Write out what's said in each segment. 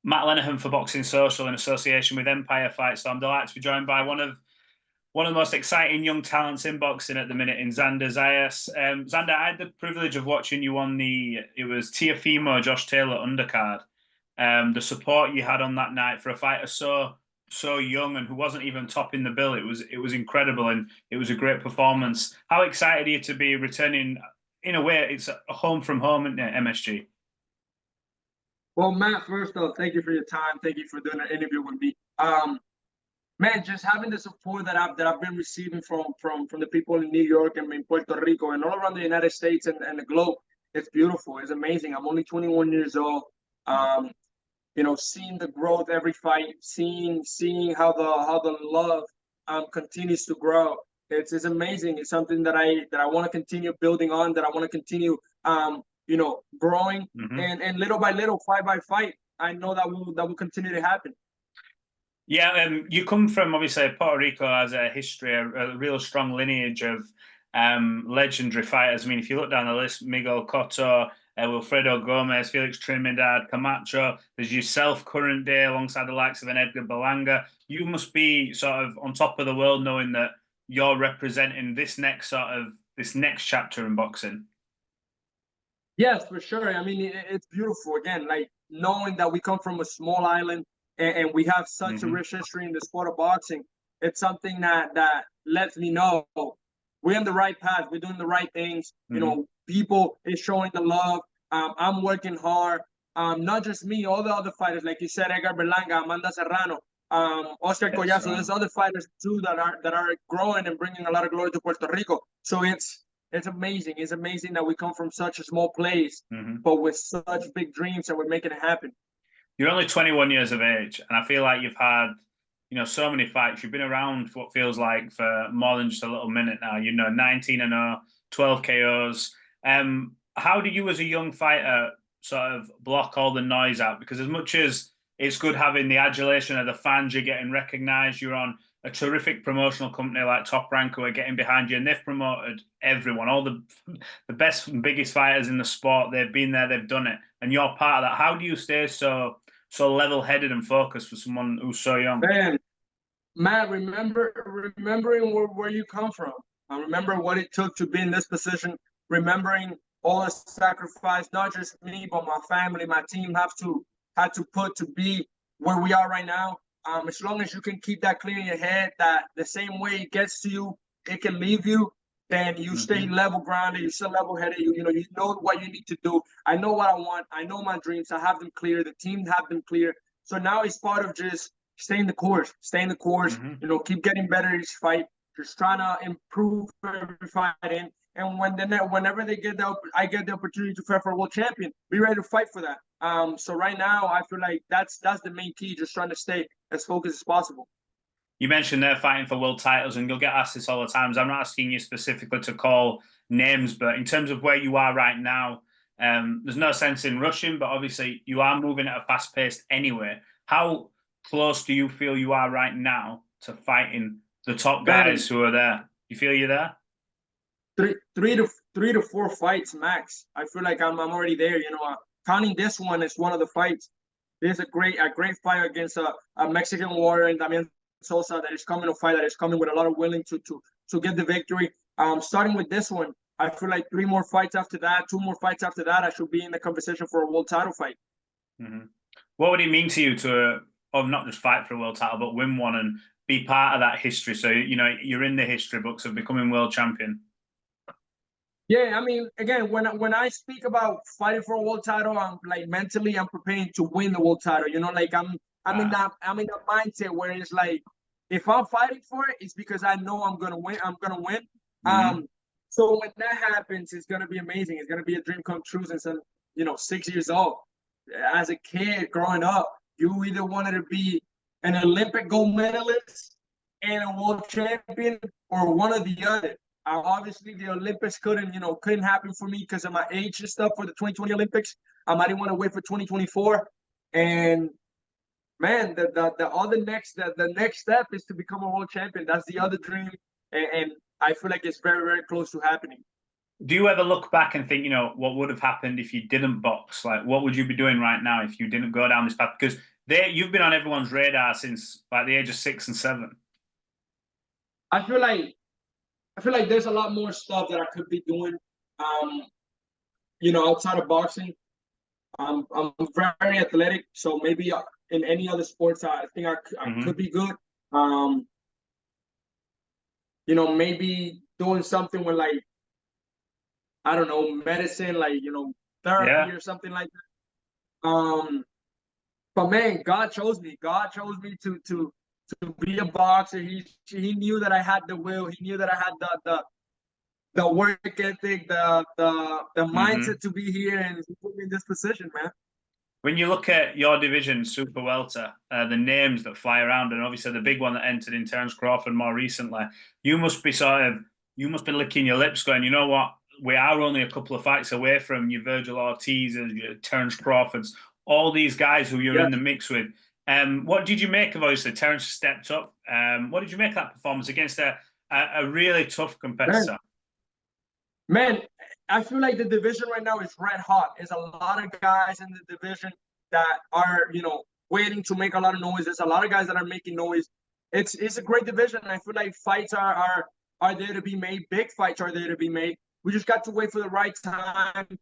Matt Lenihan for Boxing Social in association with Empire Fight. So I'm delighted to be joined by one of the most exciting young talents in boxing at the minute in Xander Zayas. Xander, I had the privilege of watching you on it was Tiafimo Josh Taylor undercard. The support you had on that night for a fighter so young and who wasn't even topping the bill, it was incredible, and it was a great performance. How excited are you to be returning? In a way, it's a home from home, isn't it, MSG? Well, Matt, first off, thank you for your time. Thank you for doing an interview with me. Man, just having the support that I've been receiving from the people in New York and in Puerto Rico and all around the United States and the globe, it's beautiful. It's amazing. I'm only 21 years old. Um, seeing the growth every fight, seeing how the love continues to grow. It's amazing. It's something that I want to continue building on. That I want to continue growing Mm-hmm. and little by little, fight by fight. I know that will continue to happen. Yeah, you come from obviously Puerto Rico has a history, a real strong lineage of legendary fighters. I mean, if you look down the list, Miguel Cotto, Wilfredo Gomez, Felix Trinidad, Camacho, there's yourself current day alongside the likes of an Edgar Berlanga. You must be sort of on top of the world knowing that you're representing this next chapter in boxing. Yes, for sure. I mean, it's beautiful. Again, like knowing that we come from a small island and we have such a Mm-hmm. rich history in the sport of boxing. It's something that lets me know we're in the right path. We're doing the right things. Mm-hmm. People is showing the love. I'm working hard. Not just me, all the other fighters, like you said, Edgar Berlanga, Amanda Serrano, Oscar Yes, Collazo. Serrano. There's other fighters too that are growing and bringing a lot of glory to Puerto Rico. So it's amazing. It's amazing that we come from such a small place, Mm-hmm. but with such big dreams and we're making it happen. You're only 21 years of age, and I feel like you've had, so many fights. You've been around for what feels like for more than just a little minute now. 19 and 0, 12 KOs. How do you, as a young fighter, sort of block all the noise out? Because as much as it's good having the adulation of the fans, you're getting recognised. You're on a terrific promotional company like Top Rank who are getting behind you, and they've promoted everyone, all the best and biggest fighters in the sport. They've been there, they've done it, and you're part of that. How do you stay so level-headed and focused for someone who's so young? Man, Matt, remembering where you come from. Remember what it took to be in this position. Remembering all the sacrifice, not just me, but my family, my team had to put to be where we are right now. As long as you can keep that clear in your head, that the same way it gets to you, it can leave you. Then you stay Mm-hmm. level grounded. You stay level headed. You know what you need to do. I know what I want. I know my dreams. I have them clear. The team have them clear. So now it's part of just stay in the course, stay in the course, Mm-hmm. keep getting better each fight, just trying to improve every fight. And whenever I get the opportunity to fight for a world champion, be ready to fight for that. So right now, I feel like that's the main key, just trying to stay as focused as possible. You mentioned they're fighting for world titles, and you'll get asked this all the time. So I'm not asking you specifically to call names, but in terms of where you are right now, there's no sense in rushing, but obviously you are moving at a fast pace anyway. How close do you feel you are right now to fighting the top Man, guys who are there? You feel you're there? three to four fights max. I feel like I'm already there. Counting this one as one of the fights. There's a great fight against a Mexican warrior and Damian Sosa that is coming to fight. That is coming with a lot of willing to get the victory. Starting with this one, I feel like three more fights after that, two more fights after that, I should be in the conversation for a world title fight. Mm-hmm. What would it mean to you to, not just fight for a world title, but win one and be part of that history? So, you're in the history books of becoming world champion. Yeah, I mean, again, when I speak about fighting for a world title, I'm like mentally, I'm preparing to win the world title. Like Ah. I'm in that mindset where it's like, if I'm fighting for it, it's because I know I'm gonna win. I'm gonna win. Mm-hmm. Um, so when that happens, it's gonna be amazing. It's gonna be a dream come true since I'm 6 years old. As a kid growing up, you either wanted to be an Olympic gold medalist and a world champion, or one or the other. Obviously, the Olympics couldn't happen for me because of my age and stuff for the 2020 Olympics. I didn't want to wait for 2024. And man, the next step is to become a world champion. That's the other dream, and I feel like it's very very close to happening. Do you ever look back and think, what would have happened if you didn't box? Like, what would you be doing right now if you didn't go down this path? Because you've been on everyone's radar since like the age of 6 and 7. I feel like there's a lot more stuff that I could be doing, um, outside of boxing. I'm very athletic, so maybe in any other sports, I think I could be good. Maybe doing something with like, I don't know, medicine, like, therapy or something like that. But man, God chose me. God chose me to be a boxer. He knew that I had the will. He knew that I had the work ethic, the mindset to be here, and he put me in this position, man. When you look at your division, Super Welter, the names that fly around, and obviously the big one that entered in Terence Crawford more recently, you must be licking your lips going, you know what? We are only a couple of fights away from your Vergil Ortiz, your Terence Crawfords, all these guys who you're in the mix with. What did you make of, obviously, Terence stepped up? What did you make of that performance against a really tough competitor? Man, I feel like the division right now is red hot. There's a lot of guys in the division that are, waiting to make a lot of noise. There's a lot of guys that are making noise. It's a great division. I feel like fights are there to be made. Big fights are there to be made. We just got to wait for the right time.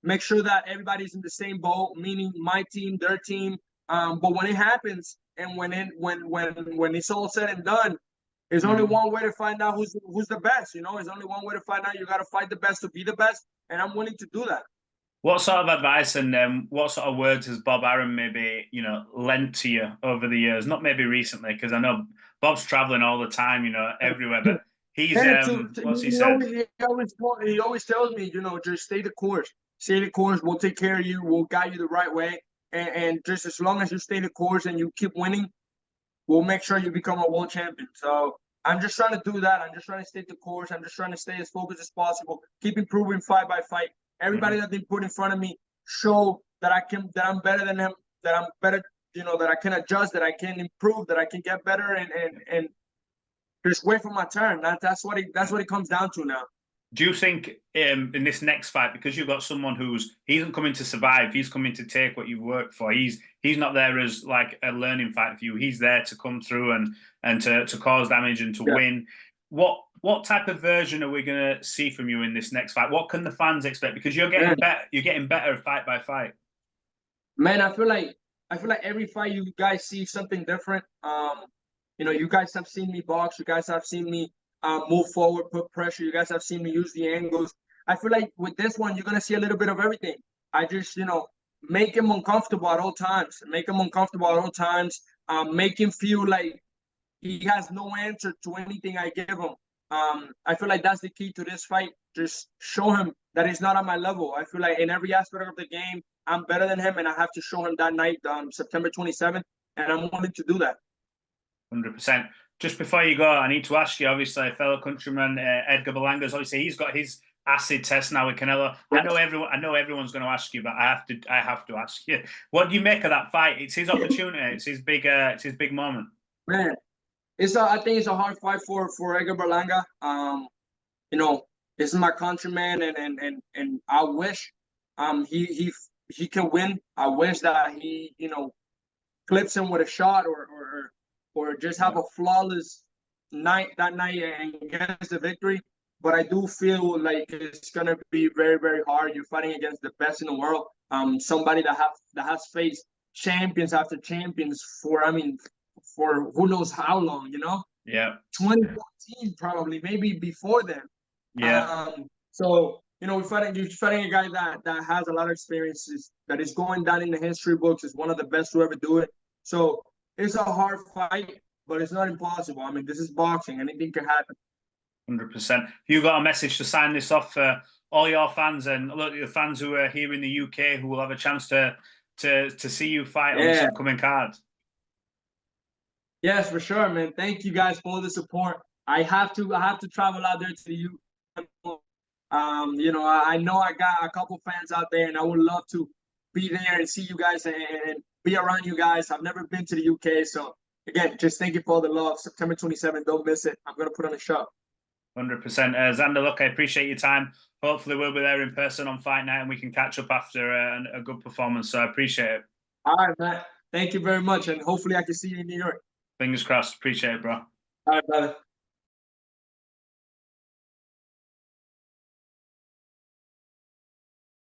Make sure that everybody's in the same boat, meaning my team, their team. But when it happens, and when it's all said and done, there's only one way to find out who's the best. There's only one way to find out. You got to fight the best to be the best, and I'm willing to do that. What sort of advice and what sort of words has Bob Arum maybe lent to you over the years? Not maybe recently, because I know Bob's traveling all the time, everywhere. But he's what's he said? He always tells me, just stay the course. Stay the course. We'll take care of you. We'll guide you the right way. And just as long as you stay the course and you keep winning, we'll make sure you become a world champion. So I'm just trying to do that. I'm just trying to stay the course. I'm just trying to stay as focused as possible. Keep improving fight by fight. Everybody that they put in front of me show that I'm better than him, that I'm better, that I can adjust, that I can improve, that I can get better, and just wait for my turn. That's what it comes down to now. Do you think in this next fight, because you've got someone he isn't coming to survive, he's coming to take what you've worked for. He's not there as like a learning fight for you. He's there to come through and to cause damage and to win. What type of version are we going to see from you in this next fight? What can the fans expect? Because you're getting better. You're getting better fight by fight. Man, I feel like every fight you guys see something different. You guys have seen me box. You guys have seen me move forward, put pressure. You guys have seen me use the angles. I feel like with this one, you're gonna see a little bit of everything. I just, make him uncomfortable at all times. Make him feel like he has no answer to anything I give him. I feel like that's the key to this fight. Just show him that he's not on my level. I feel like in every aspect of the game, I'm better than him, and I have to show him that night, September 27th, and I'm willing to do that. 100%. Just before you go, I need to ask you, obviously, a fellow countryman, Edgar Berlanga's obviously he's got his acid test now with Canelo. Yes. I know everyone's going to ask you, but I have to ask you. What do you make of that fight? It's his opportunity. It's his big moment. Man, I think it's a hard fight for Edgar Berlanga. This is my countryman, and I wish he can win. I wish that he clips him with a shot or just have a flawless night that night and gets the victory. But I do feel like it's gonna be very, very hard. You're fighting against the best in the world. Somebody that has faced champions after champions for who knows how long, Yeah. 2014 probably, maybe before then. Yeah. So you're fighting a guy that has a lot of experiences, that is going down in the history books, is one of the best to ever do it. So it's a hard fight, but it's not impossible. I mean, this is boxing. Anything can happen. 100%. You got a message to sign this off for all your fans and look, the fans who are here in the UK who will have a chance to see you fight on this upcoming card. Yes, for sure, man. Thank you guys for the support. I have to travel out there to the UK. I know I got a couple fans out there, and I would love to be there and see you guys and be around you guys. I've never been to the UK, so again, just thank you for all the love. September 27th, don't miss it. I'm gonna put on a show. 100%. Xander, look, I appreciate your time. Hopefully we'll be there in person on fight night and we can catch up after a good performance. So I appreciate it. All right, Matt. Thank you very much. And hopefully I can see you in New York. Fingers crossed. Appreciate it, bro. All right, brother.